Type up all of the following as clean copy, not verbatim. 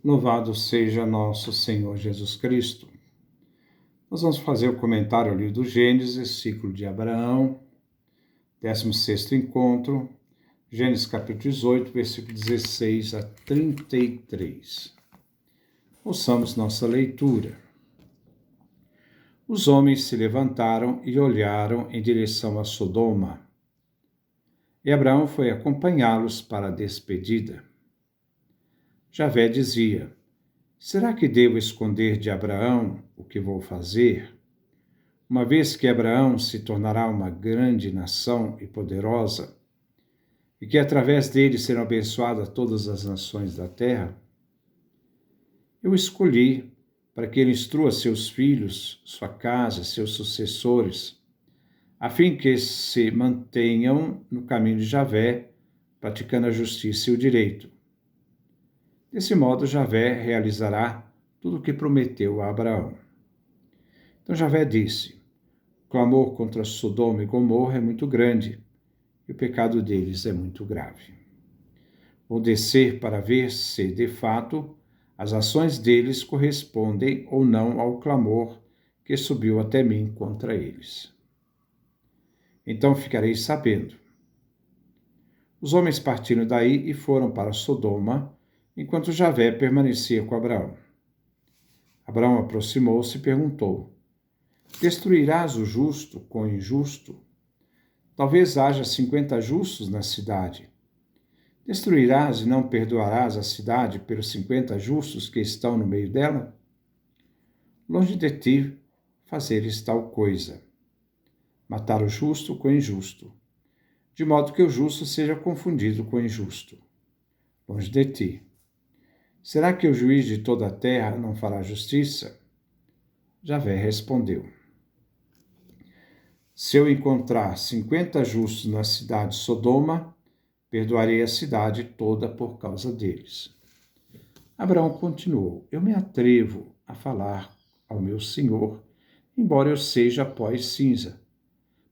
Louvado seja nosso Senhor Jesus Cristo. Nós vamos fazer o comentário ao livro do Gênesis, ciclo de Abraão, 16º encontro, Gênesis capítulo 18, versículo 16 a 33. Ouçamos nossa leitura. Os homens se levantaram e olharam em direção a Sodoma. E Abraão foi acompanhá-los para a despedida. Javé dizia: será que devo esconder de Abraão o que vou fazer? Uma vez que Abraão se tornará uma grande nação e poderosa, e que através dele serão abençoadas todas as nações da terra, eu escolhi para que ele instrua seus filhos, sua casa, seus sucessores, a fim que se mantenham no caminho de Javé, praticando a justiça e o direito. Desse modo, Javé realizará tudo o que prometeu a Abraão. Então Javé disse: o clamor contra Sodoma e Gomorra é muito grande, e o pecado deles é muito grave. Vou descer para ver se, de fato, as ações deles correspondem ou não ao clamor que subiu até mim contra eles. Então ficarei sabendo. Os homens partiram daí e foram para Sodoma, enquanto Javé permanecia com Abraão. Abraão aproximou-se e perguntou: destruirás o justo com o injusto? Talvez haja 50 justos na cidade. Destruirás e não perdoarás a cidade pelos 50 justos que estão no meio dela? Longe de ti fazeres tal coisa. Matar o justo com o injusto, de modo que o justo seja confundido com o injusto. Longe de ti. Será que o juiz de toda a terra não fará justiça? Javé respondeu: se eu encontrar 50 justos na cidade de Sodoma, perdoarei a cidade toda por causa deles. Abraão continuou: eu me atrevo a falar ao meu Senhor, embora eu seja pó e cinza.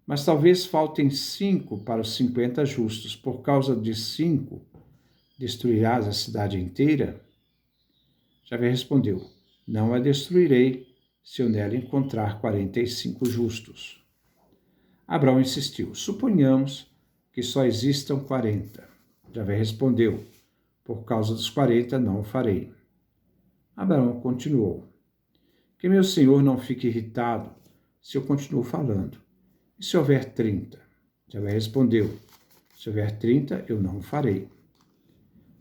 Mas talvez faltem 5 para os 50 justos. Por causa de 5, destruirás a cidade inteira? Javé respondeu: não a destruirei, se eu nela encontrar 45 justos. Abraão insistiu: suponhamos que só existam 40. Javé respondeu: por causa dos 40 não o farei. Abraão continuou: que meu senhor não fique irritado se eu continuo falando. E se houver 30? Javé respondeu: se houver 30, eu não o farei.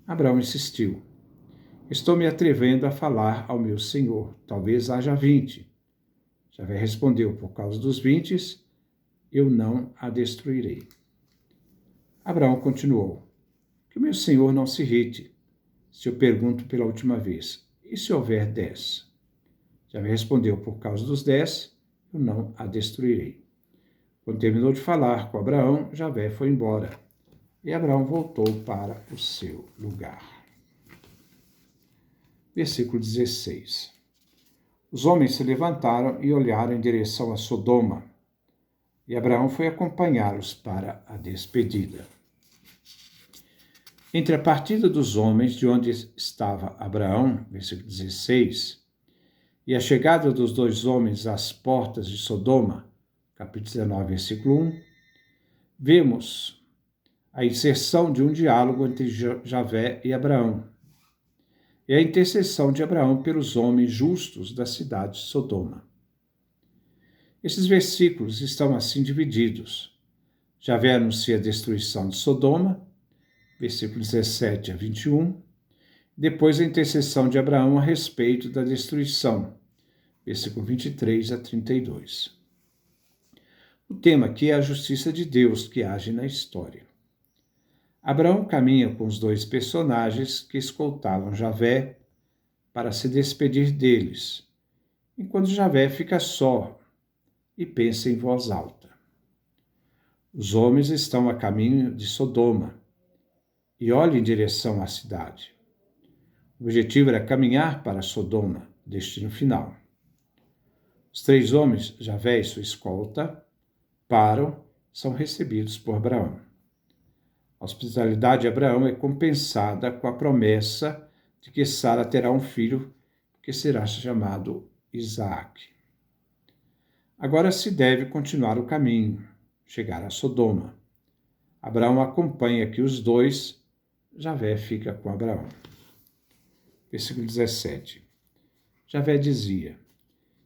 Abraão insistiu: estou me atrevendo a falar ao meu senhor, talvez haja 20. Javé respondeu: por causa dos 20, eu não a destruirei. Abraão continuou: que o meu senhor não se irrite se eu pergunto pela última vez, e se houver 10? Javé respondeu: por causa dos 10, eu não a destruirei. Quando terminou de falar com Abraão, Javé foi embora, e Abraão voltou para o seu lugar. Versículo 16. Os homens se levantaram e olharam em direção a Sodoma, e Abraão foi acompanhá-los para a despedida. Entre a partida dos homens de onde estava Abraão, versículo 16, e a chegada dos 2 homens às portas de Sodoma, capítulo 19, versículo 1, vemos a inserção de um diálogo entre Javé e Abraão, e a intercessão de Abraão pelos homens justos da cidade de Sodoma. Esses versículos estão assim divididos. Javé anuncia a destruição de Sodoma, versículo 17 a 21, depois a intercessão de Abraão a respeito da destruição, versículo 23 a 32. O tema aqui é a justiça de Deus que age na história. Abraão caminha com os 2 personagens que escoltavam Javé para se despedir deles, enquanto Javé fica só e pensa em voz alta. Os homens estão a caminho de Sodoma e olham em direção à cidade. O objetivo era caminhar para Sodoma, destino final. Os 3 homens, Javé e sua escolta, param, são recebidos por Abraão. A hospitalidade de Abraão é compensada com a promessa de que Sara terá um filho, que será chamado Isaque. Agora se deve continuar o caminho, chegar a Sodoma. Abraão acompanha aqui os dois, Javé fica com Abraão. Versículo 17. Javé dizia: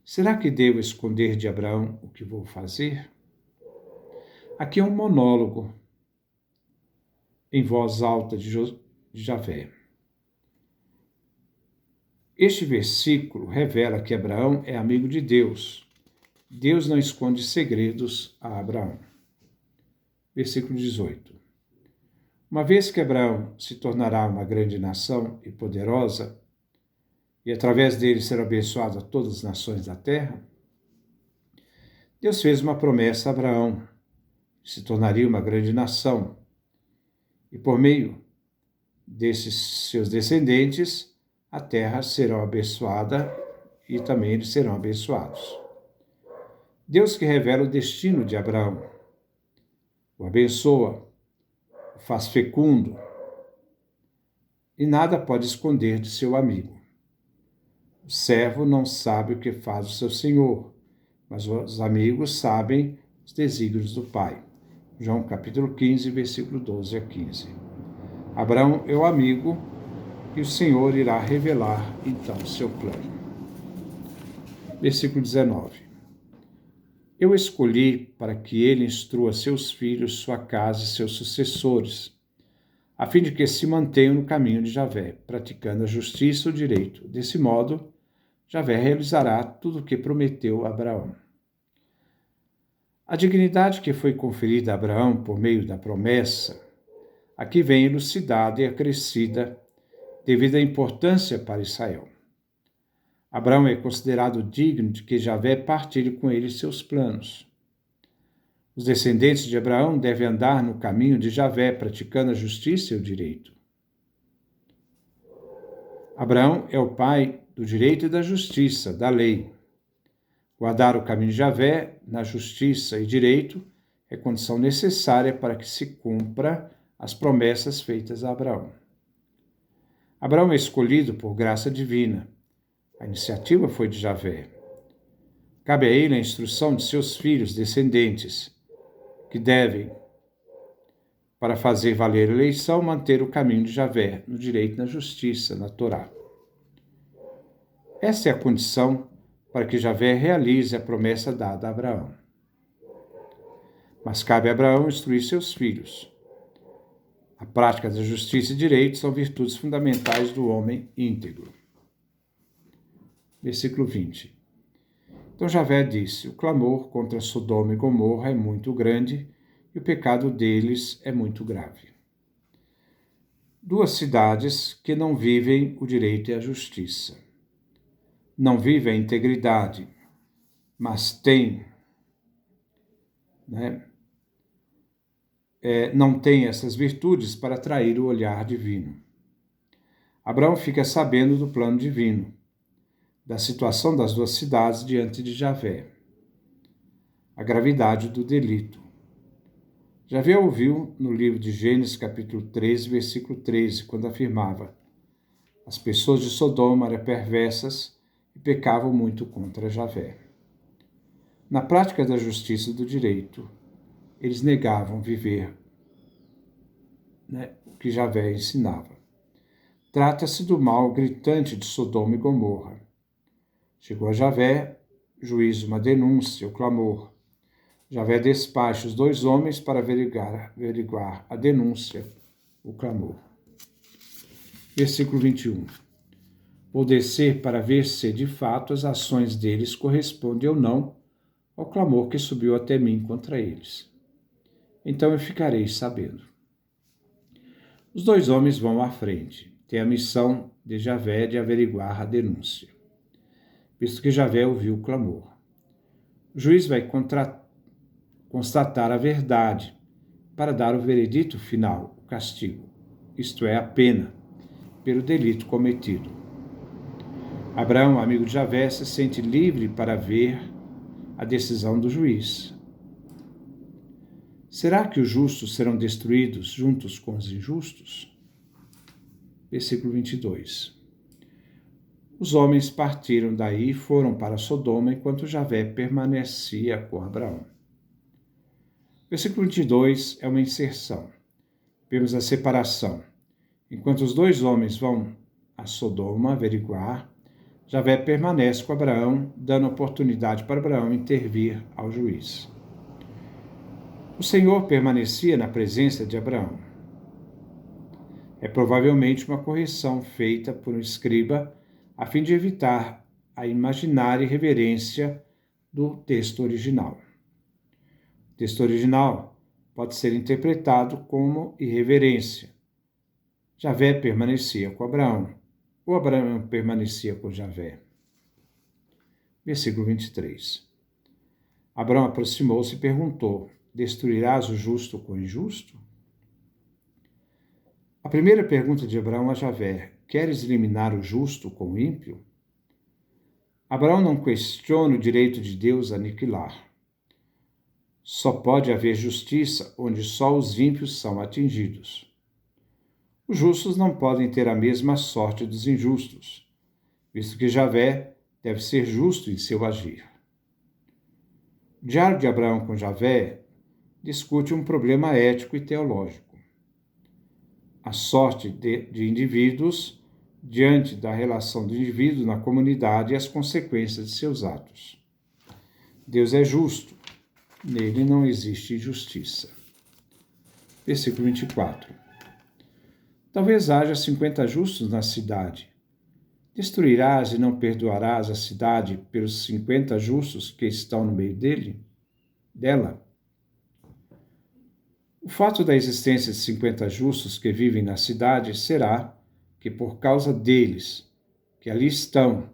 será que devo esconder de Abraão o que vou fazer? Aqui é um monólogo em voz alta de Javé. Este versículo revela que Abraão é amigo de Deus. Deus não esconde segredos a Abraão. Versículo 18. Uma vez que Abraão se tornará uma grande nação e poderosa, e através dele serão abençoadas todas as nações da terra, Deus fez uma promessa a Abraão, que se tornaria uma grande nação, e por meio desses seus descendentes, a terra será abençoada e também eles serão abençoados. Deus que revela o destino de Abraão, o abençoa, o faz fecundo, e nada pode esconder de seu amigo. O servo não sabe o que faz o seu senhor, mas os amigos sabem os desígnios do Pai. João capítulo 15, versículo 12 a 15. Abraão é o amigo e o Senhor irá revelar então o seu plano. Versículo 19. Eu escolhi para que ele instrua seus filhos, sua casa e seus sucessores, a fim de que se mantenham no caminho de Javé, praticando a justiça e o direito. Desse modo, Javé realizará tudo o que prometeu a Abraão. A dignidade que foi conferida a Abraão por meio da promessa, aqui vem elucidada e acrescida devido à importância para Israel. Abraão é considerado digno de que Javé partilhe com ele seus planos. Os descendentes de Abraão devem andar no caminho de Javé, praticando a justiça e o direito. Abraão é o pai do direito e da justiça, da lei. Guardar o caminho de Javé na justiça e direito é condição necessária para que se cumpra as promessas feitas a Abraão. Abraão é escolhido por graça divina. A iniciativa foi de Javé. Cabe a ele a instrução de seus filhos descendentes, que devem, para fazer valer a eleição, manter o caminho de Javé, no direito e na justiça, na Torá. Essa é a condição para que Javé realize a promessa dada a Abraão. Mas cabe a Abraão instruir seus filhos. A prática da justiça e direito são virtudes fundamentais do homem íntegro. Versículo 20. Então Javé disse: o clamor contra Sodoma e Gomorra é muito grande e o pecado deles é muito grave. Duas cidades que não vivem o direito e a justiça. Não vivem a integridade, mas têm, não têm essas virtudes para atrair o olhar divino. Abraão fica sabendo do plano divino, da situação das duas cidades diante de Javé, a gravidade do delito. Javé ouviu no livro de Gênesis, capítulo 13, versículo 13, quando afirmava: as pessoas de Sodoma eram perversas e pecavam muito contra Javé. Na prática da justiça e do direito, eles negavam viver o que Javé ensinava. Trata-se do mal gritante de Sodoma e Gomorra. Chegou a Javé, juízo, uma denúncia, o clamor. Javé despacha os dois homens para averiguar a denúncia, o clamor. Versículo 21. Vou descer para ver se, de fato, as ações deles correspondem ou não ao clamor que subiu até mim contra eles. Então eu ficarei sabendo. Os dois homens vão à frente. Tem a missão de Javé de averiguar a denúncia, visto que Javé ouviu o clamor. O juiz vai constatar a verdade para dar o veredito final, o castigo, isto é, a pena, pelo delito cometido. Abraão, amigo de Javé, se sente livre para ver a decisão do juiz. Será que os justos serão destruídos juntos com os injustos? Versículo 22. Os homens partiram daí e foram para Sodoma, enquanto Javé permanecia com Abraão. Versículo 22 é uma inserção. Vemos a separação. Enquanto os dois homens vão a Sodoma averiguar, Javé permanece com Abraão, dando oportunidade para Abraão intervir ao juiz. O Senhor permanecia na presença de Abraão. É provavelmente uma correção feita por um escriba a fim de evitar a imaginária irreverência do texto original. O texto original pode ser interpretado como irreverência. Javé permanecia com Abraão, ou Abraão permanecia com Javé. Versículo 23. Abraão aproximou-se e perguntou: destruirás o justo com o injusto? A primeira pergunta de Abraão a Javé: queres eliminar o justo com o ímpio? Abraão não questiona o direito de Deus a aniquilar. Só pode haver justiça onde só os ímpios são atingidos. Os justos não podem ter a mesma sorte dos injustos, visto que Javé deve ser justo em seu agir. O diálogo de Abraão com Javé discute um problema ético e teológico. A sorte de indivíduos diante da relação do indivíduo na comunidade e as consequências de seus atos. Deus é justo, nele não existe injustiça. Versículo 24. Talvez haja 50 justos na cidade. Destruirás e não perdoarás a cidade pelos 50 justos que estão no meio dela? O fato da existência de 50 justos que vivem na cidade será que, por causa deles, que ali estão,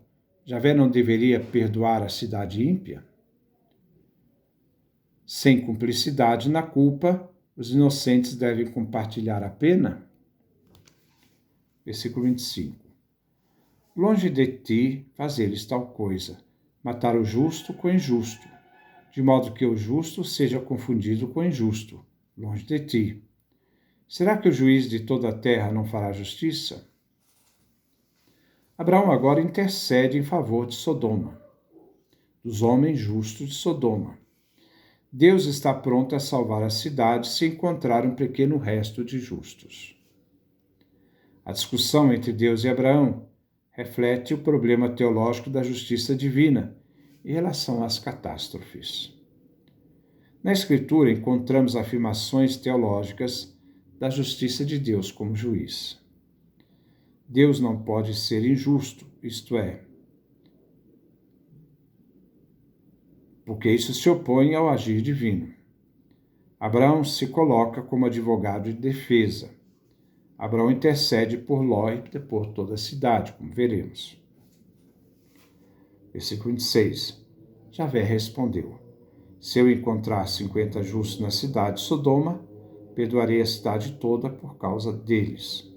Javé não deveria perdoar a cidade ímpia? Sem cumplicidade na culpa, os inocentes devem compartilhar a pena? Versículo 25. Longe de ti fazeres tal coisa, matar o justo com o injusto, de modo que o justo seja confundido com o injusto, longe de ti. Será que o juiz de toda a terra não fará justiça? Abraão agora intercede em favor de Sodoma, dos homens justos de Sodoma. Deus está pronto a salvar a cidade se encontrar um pequeno resto de justos. A discussão entre Deus e Abraão reflete o problema teológico da justiça divina em relação às catástrofes. Na Escritura encontramos afirmações teológicas da justiça de Deus como juiz. Deus não pode ser injusto, isto é, porque isso se opõe ao agir divino. Abraão se coloca como advogado de defesa. Abraão intercede por Ló e por toda a cidade, como veremos. Versículo 26. Javé respondeu: se eu encontrar 50 justos na cidade de Sodoma, perdoarei a cidade toda por causa deles.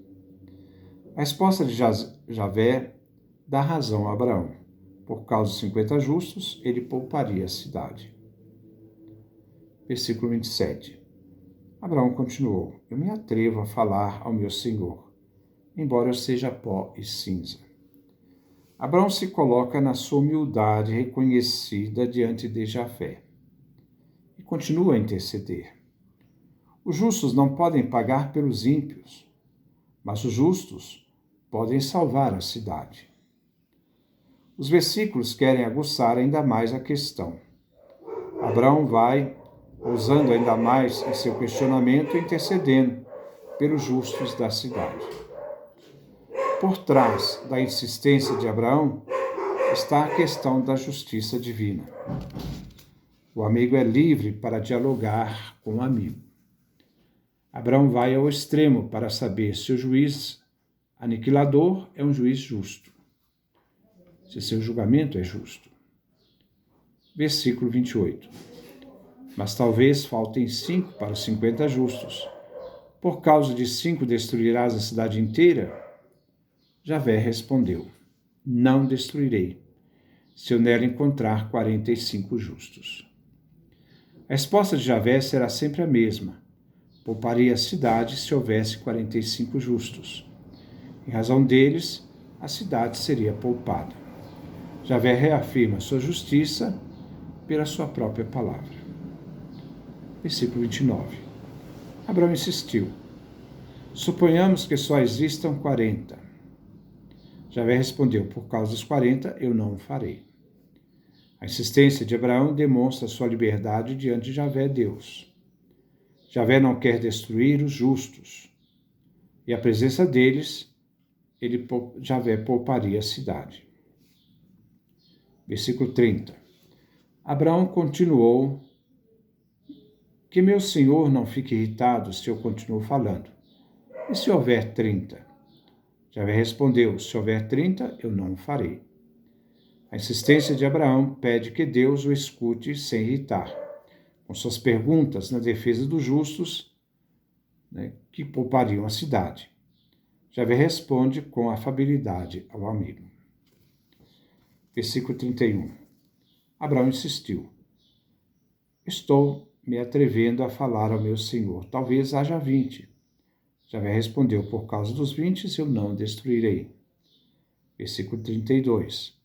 A resposta de Javé dá razão a Abraão. Por causa dos 50 justos, ele pouparia a cidade. Versículo 27. Abraão continuou: eu me atrevo a falar ao meu Senhor, embora eu seja pó e cinza. Abraão se coloca na sua humildade reconhecida diante de Javé e continua a interceder. Os justos não podem pagar pelos ímpios, mas os justos podem salvar a cidade. Os versículos querem aguçar ainda mais a questão. Abraão vai, ousando ainda mais em seu questionamento, intercedendo pelos justos da cidade. Por trás da insistência de Abraão está a questão da justiça divina. O amigo é livre para dialogar com o amigo. Abraão vai ao extremo para saber se o juiz aniquilador é um juiz justo, se seu julgamento é justo. Versículo 28. Mas talvez faltem 5 para os 50 justos. Por causa de 5 destruirás a cidade inteira? Javé respondeu: não destruirei, se eu nela encontrar 45 justos. A resposta de Javé será sempre a mesma: pouparei a cidade se houvesse 45 justos. Em razão deles, a cidade seria poupada. Javé reafirma sua justiça pela sua própria palavra. Versículo 29. Abraão insistiu: suponhamos que só existam 40. Javé respondeu: por causa dos 40, eu não o farei. A insistência de Abraão demonstra sua liberdade diante de Javé, Deus. Javé não quer destruir os justos, e a presença deles, Javé pouparia a cidade. Versículo 30. Abraão continuou: que meu senhor não fique irritado se eu continuo falando. E se houver 30? Javé respondeu: se houver 30, eu não o farei. A insistência de Abraão pede que Deus o escute sem irritar, com suas perguntas na defesa dos justos, que poupariam a cidade. Javé responde com afabilidade ao amigo. Versículo 31. Abraão insistiu: estou me atrevendo a falar ao meu senhor, talvez haja 20. Javé respondeu: por causa dos 20 eu não destruirei. Versículo 32.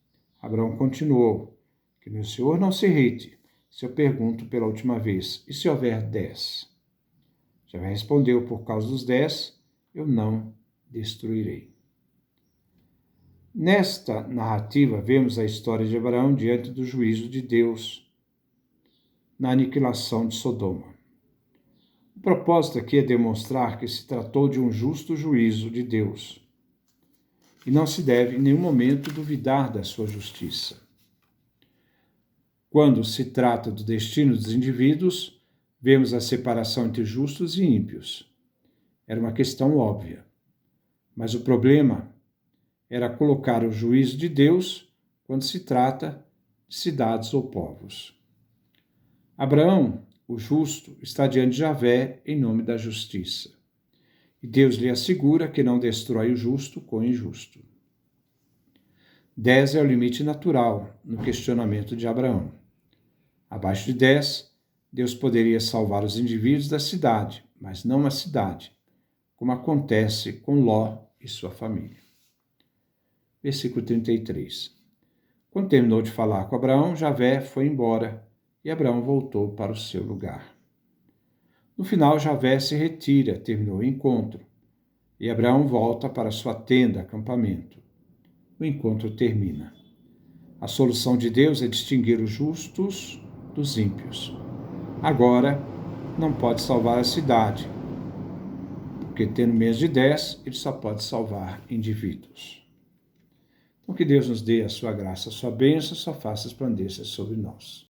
Abraão continuou: que meu senhor não se irrite se eu pergunto pela última vez, e se houver 10? Javé respondeu: por causa dos 10 eu não destruirei. Nesta narrativa, vemos a história de Abraão diante do juízo de Deus na aniquilação de Sodoma. O propósito aqui é demonstrar que se tratou de um justo juízo de Deus e não se deve em nenhum momento duvidar da sua justiça. Quando se trata do destino dos indivíduos, vemos a separação entre justos e ímpios. Era uma questão óbvia, mas o problema era colocar o juízo de Deus quando se trata de cidades ou povos. Abraão, o justo, está diante de Javé em nome da justiça. E Deus lhe assegura que não destrói o justo com o injusto. 10 é o limite natural no questionamento de Abraão. Abaixo de 10, Deus poderia salvar os indivíduos da cidade, mas não a cidade, como acontece com Ló e sua família. Versículo 33. Quando terminou de falar com Abraão, Javé foi embora e Abraão voltou para o seu lugar. No final, Javé se retira, terminou o encontro, e Abraão volta para sua tenda, acampamento. O encontro termina. A solução de Deus é distinguir os justos dos ímpios. Agora, não pode salvar a cidade, porque tendo menos de 10, ele só pode salvar indivíduos. Então, que Deus nos dê a sua graça, a sua bênção, a sua face resplandeça sobre nós.